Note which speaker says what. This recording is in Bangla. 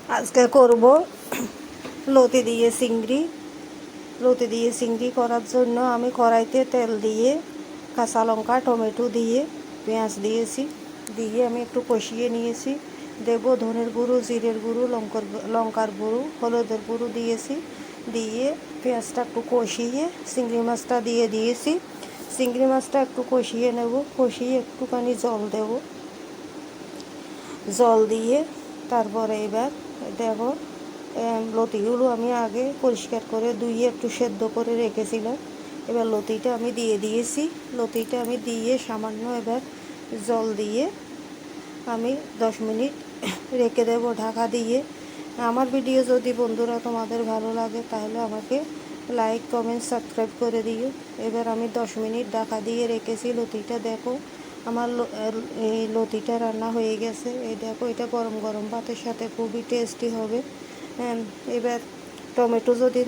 Speaker 1: আজকে করব লতি দিয়ে চিংড়ি। লতি দিয়ে চিংড়ি করার জন্য আমি কড়াইতে তেল দিয়ে কাঁচা লঙ্কা টমেটো দিয়ে পেঁয়াজ দিয়েছি, দিয়ে আমি একটু কষিয়ে নিয়েছি। দেব ধনের গুঁড়ো, জিরের গুঁড়ো, লঙ্কার গুঁড়ো, হলুদের গুঁড়ো দিয়েছি। দিয়ে পেঁয়াজটা একটু কষিয়ে চিংড়ি মাছটা দিয়ে দিয়েছি। চিংড়ি মাছটা একটু কষিয়ে নেব, কষিয়ে একটুখানি জল দেব। জল দিয়ে তারপরে এবার দেখো লতিগুলো আমি আগে পরিষ্কার করে ধুয়ে একটু সেদ্ধ করে রেখেছিলাম। এবার লতিটা আমি দিয়ে দিয়েছি। লতিটা আমি দিয়ে সামান্য এবার জল দিয়ে আমি 10 মিনিট রেখে দেব ঢাকা দিয়ে। আমার ভিডিও যদি বন্ধুরা তোমাদের ভালো লাগে তাহলে আমাকে লাইক কমেন্ট সাবস্ক্রাইব করে দিও। এবার আমি 10 মিনিট ঢাকা দিয়ে রেখেছি। লতিটা দেখো আমার এই লতিটা রান্না হয়ে গেছে। এই দেখো, এটা গরম গরম ভাতের সাথে খুবই টেস্টি হবে। এবার টমেটো যদি